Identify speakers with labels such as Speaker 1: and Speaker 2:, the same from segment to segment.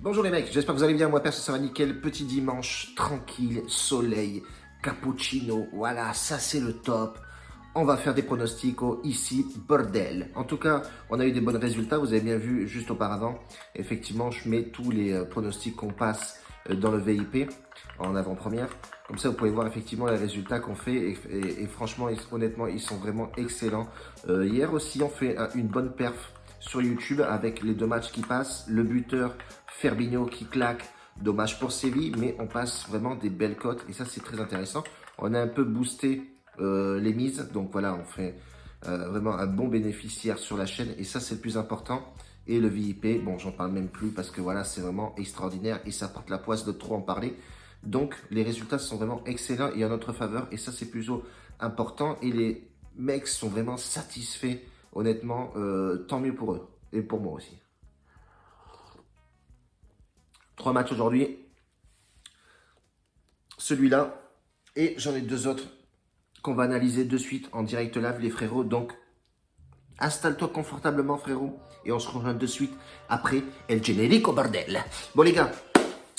Speaker 1: Bonjour les mecs, j'espère que vous allez bien, moi perso ça va nickel, petit dimanche, tranquille, soleil, cappuccino, voilà, ça c'est le top. On va faire des pronostics ici, bordel. En tout cas, on a eu des bons résultats, vous avez bien vu juste auparavant. Effectivement, je mets tous les pronostics qu'on passe dans le VIP en avant-première. Comme ça, vous pouvez voir effectivement les résultats qu'on fait et franchement, honnêtement, ils sont vraiment excellents. Hier aussi, on fait une bonne perf sur YouTube avec les deux matchs qui passent. Le buteur Fabinho qui claque, dommage pour Séville, mais on passe vraiment des belles cotes et ça, c'est très intéressant. On a un peu boosté les mises, donc voilà, on fait vraiment un bon bénéficiaire sur la chaîne et ça, c'est le plus important. Et le VIP, bon, j'en parle même plus parce que voilà, c'est vraiment extraordinaire et ça porte la poisse de trop en parler. Donc, les résultats sont vraiment excellents et en notre faveur. Et ça, c'est plutôt important. Et les mecs sont vraiment satisfaits. Honnêtement, tant mieux pour eux. Et pour moi aussi. 3 matchs aujourd'hui. Celui-là. Et j'en ai 2 autres qu'on va analyser de suite en direct live, les frérots. Donc, installe-toi confortablement, frérot. Et on se rejoint de suite après El Generico Bordel. Bon, les gars.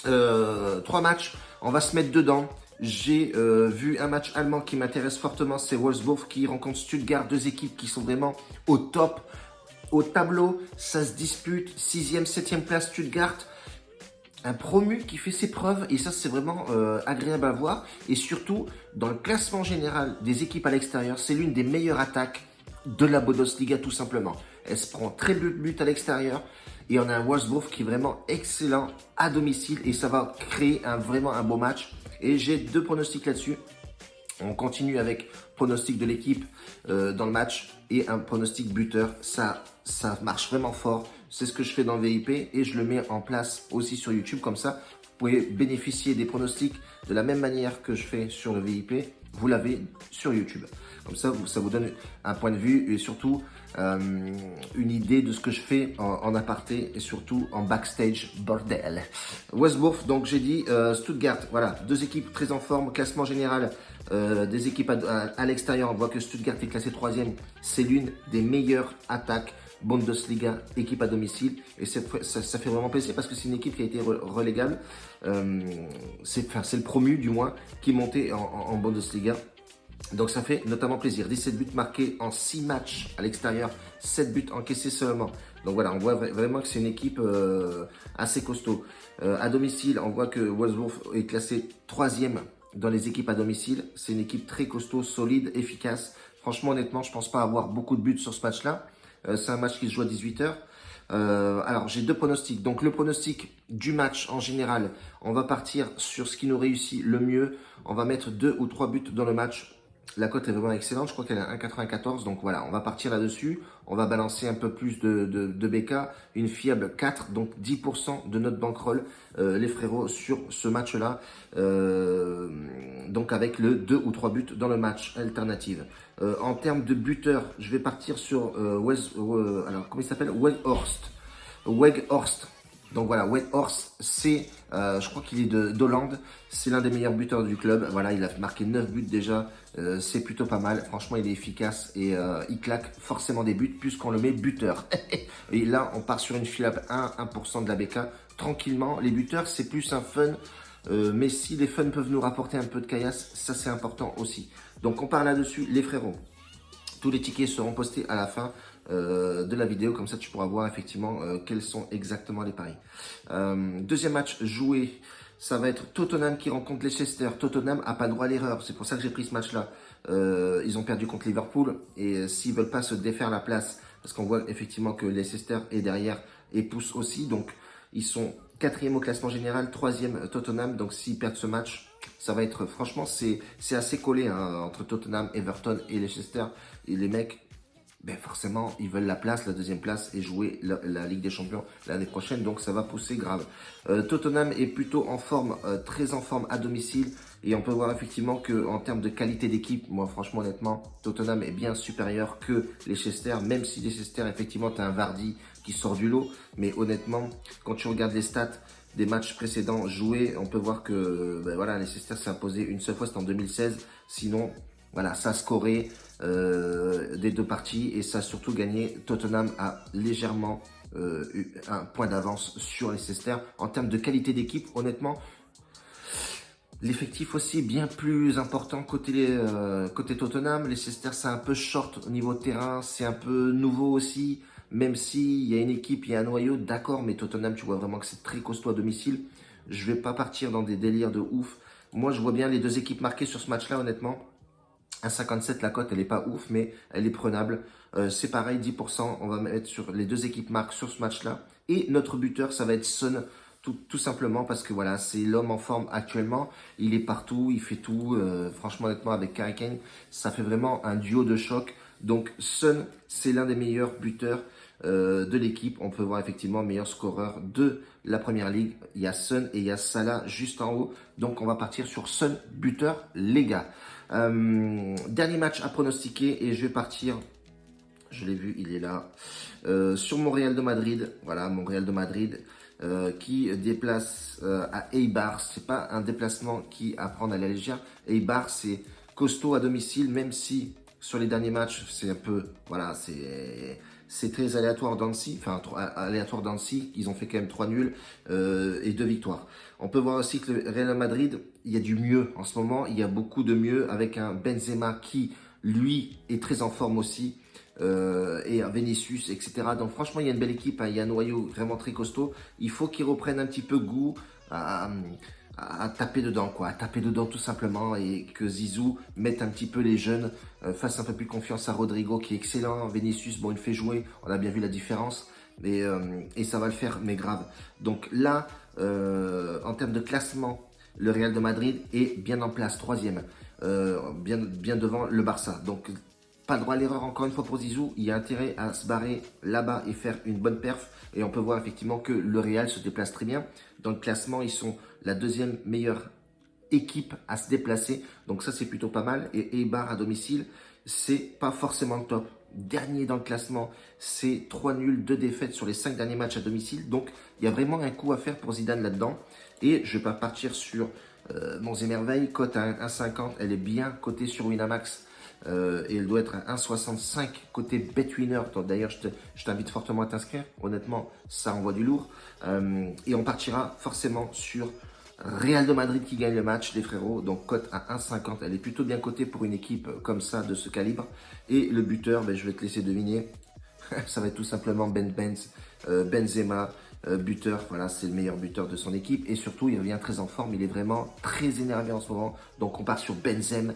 Speaker 1: 3 matchs, on va se mettre dedans. J'ai vu un match allemand qui m'intéresse fortement, c'est Wolfsburg qui rencontre Stuttgart, deux équipes qui sont vraiment au top, au tableau, ça se dispute, 6e, 7e place Stuttgart, un promu qui fait ses preuves et ça c'est vraiment agréable à voir et surtout dans le classement général des équipes à l'extérieur, c'est l'une des meilleures attaques de la Bundesliga tout simplement. Elle se prend très peu de buts à l'extérieur. Et on a un Wolfsburg qui est vraiment excellent à domicile et ça va créer vraiment un beau match. Et j'ai 2 pronostics là-dessus. On continue avec pronostic de l'équipe dans le match et un pronostic buteur. Ça marche vraiment fort. C'est ce que je fais dans le VIP et je le mets en place aussi sur YouTube. Comme ça, vous pouvez bénéficier des pronostics de la même manière que je fais sur le VIP. Vous l'avez sur YouTube. Comme ça vous donne un point de vue et surtout une idée de ce que je fais en aparté et surtout en backstage bordel. Wolfsburg, donc j'ai dit Stuttgart, voilà, 2 équipes très en forme, classement général des équipes à l'extérieur, on voit que Stuttgart est classé 3e, c'est l'une des meilleures attaques Bundesliga, équipe à domicile, et ça fait vraiment plaisir parce que c'est une équipe qui a été relégable, c'est le promu du moins qui est monté en Bundesliga. Donc ça fait notamment plaisir. 17 buts marqués en 6 matchs à l'extérieur, 7 buts encaissés seulement. Donc voilà, on voit vraiment que c'est une équipe assez costaud. À domicile, on voit que Wolfsburg est classé 3e dans les équipes à domicile. C'est une équipe très costaud, solide, efficace. Franchement, honnêtement, je ne pense pas avoir beaucoup de buts sur ce match-là. C'est un match qui se joue à 18h. Alors, j'ai 2 pronostics. Donc, le pronostic du match en général, on va partir sur ce qui nous réussit le mieux. On va mettre 2 ou 3 buts dans le match. La cote est vraiment excellente, je crois qu'elle est à 1,94, donc voilà, on va partir là-dessus. On va balancer un peu plus de BK, une fiable 4, donc 10% de notre bankroll, les frérots, sur ce match-là. Donc avec le 2 ou 3 buts dans le match, alternative. En termes de buteur, je vais partir sur, alors comment il s'appelle, Weghorst. Weghorst. Donc voilà, Weghorst, c'est, je crois qu'il est d'Hollande, c'est l'un des meilleurs buteurs du club. Voilà, il a marqué 9 buts déjà, c'est plutôt pas mal. Franchement, il est efficace et il claque forcément des buts puisqu'on le met buteur. Et là, on part sur une fiable 1% de la BK. Tranquillement, les buteurs, c'est plus un fun. Mais si les fun peuvent nous rapporter un peu de caillasse, ça c'est important aussi. Donc on part là-dessus, les frérots. Tous les tickets seront postés à la fin de la vidéo, comme ça tu pourras voir effectivement quels sont exactement les paris. Deuxième match joué, ça va être Tottenham qui rencontre Leicester. Tottenham n'a pas le droit à l'erreur, c'est pour ça que j'ai pris ce match-là. Ils ont perdu contre Liverpool et s'ils veulent pas se défaire la place, parce qu'on voit effectivement que Leicester est derrière et pousse aussi, donc ils sont 4e au classement général, 3e Tottenham, donc s'ils perdent ce match, ça va être, franchement, c'est assez collé hein, entre Tottenham, Everton et Leicester. Et les mecs, ben forcément, ils veulent la place, la 2e place et jouer la Ligue des Champions l'année prochaine. Donc ça va pousser grave. Tottenham est plutôt en forme, très en forme à domicile. Et on peut voir effectivement qu'en termes de qualité d'équipe, moi franchement honnêtement, Tottenham est bien supérieur que Leicester. Même si Leicester, effectivement, tu as un Vardy qui sort du lot. Mais honnêtement, quand tu regardes les stats des matchs précédents joués, on peut voir que ben voilà, Leicester s'est imposé une seule fois, c'était en 2016. Sinon, voilà, ça a scoré des 2 parties et ça a surtout gagné. Tottenham a légèrement un point d'avance sur Leicester. En termes de qualité d'équipe, honnêtement, l'effectif aussi est bien plus important côté Tottenham. Leicester, c'est un peu short au niveau terrain, c'est un peu nouveau aussi. Même s'il y a une équipe, il y a un noyau, d'accord, mais Tottenham, tu vois vraiment que c'est très costaud à domicile. Je vais pas partir dans des délires de ouf. Moi, je vois bien les deux équipes marquées sur ce match-là, honnêtement. 1,57 la cote, elle est pas ouf, mais elle est prenable. C'est pareil, 10%, on va mettre sur les deux équipes marques sur ce match-là. Et notre buteur, ça va être Son, tout simplement parce que voilà, c'est l'homme en forme actuellement. Il est partout, il fait tout. Franchement, honnêtement, avec Harry Kane, ça fait vraiment un duo de choc. Donc Son, c'est l'un des meilleurs buteurs de l'équipe. On peut voir effectivement meilleur scoreur de la première ligue. Il y a Son et il y a Salah juste en haut. Donc on va partir sur Son buteur, les gars. Dernier match à pronostiquer et je vais partir. Je l'ai vu, il est là. Sur mon Real de Madrid. Voilà, mon Real de Madrid. Qui déplace à Eibar. C'est pas un déplacement qui à prendre à la légère. Eibar, c'est costaud à domicile, même si sur les derniers matchs, c'est un peu, voilà, c'est très aléatoire d'Annecy, enfin aléatoire d'Annecy. Ils ont fait quand même 3 nuls et 2 victoires. On peut voir aussi que le Real Madrid, il y a du mieux en ce moment. Il y a beaucoup de mieux avec un Benzema qui, lui, est très en forme aussi. Et un Vinicius, etc. Donc franchement, il y a une belle équipe, hein, il y a un noyau vraiment très costaud. Il faut qu'ils reprennent un petit peu goût à taper dedans, quoi, à taper dedans tout simplement, et que Zizou mette un petit peu les jeunes, fasse un peu plus confiance à Rodrigo qui est excellent. Vinicius, bon, il fait jouer, on a bien vu la différence. Et ça va le faire, mais grave. Donc là, en termes de classement, le Real de Madrid est bien en place, troisième, bien devant le Barça. Donc pas le droit à l'erreur encore une fois pour Zizou. Il y a intérêt à se barrer là-bas et faire une bonne perf. Et on peut voir effectivement que le Real se déplace très bien. Dans le classement, ils sont la deuxième meilleure équipe à se déplacer. Donc ça, c'est plutôt pas mal. Et Eibar à domicile, c'est pas forcément le top. Dernier dans le classement, c'est 3 nuls, 2 défaites sur les 5 derniers matchs à domicile. Donc il y a vraiment un coup à faire pour Zidane là-dedans. Et je vais pas partir sur Monts et Merveilles. Cote à 1,50, elle est bien cotée sur Winamax. Et elle doit être à 1,65 côté BetWinner. D'ailleurs, je t'invite fortement à t'inscrire. Honnêtement, ça envoie du lourd. Et on partira forcément sur Real de Madrid qui gagne le match, les frérots. Donc, cote à 1,50. Elle est plutôt bien cotée pour une équipe comme ça, de ce calibre. Et le buteur, ben, je vais te laisser deviner. Ça va être tout simplement Benzema. Buteur, voilà, c'est le meilleur buteur de son équipe. Et surtout, il revient très en forme. Il est vraiment très énervé en ce moment. Donc, on part sur Benzema.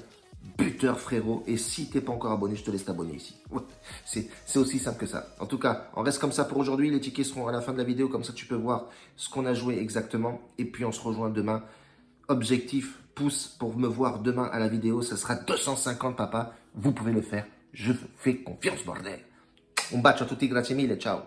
Speaker 1: Buteur, frérot. Et si t'es pas encore abonné, je te laisse t'abonner ici. Ouais, c'est aussi simple que ça. En tout cas, on reste comme ça pour aujourd'hui. Les tickets seront à la fin de la vidéo. Comme ça, tu peux voir ce qu'on a joué exactement. Et puis, on se rejoint demain. Objectif, pouce pour me voir demain à la vidéo. Ça sera 250, papa. Vous pouvez le faire. Je fais confiance, bordel. Un bacio a tutti, grazie mille. Ciao.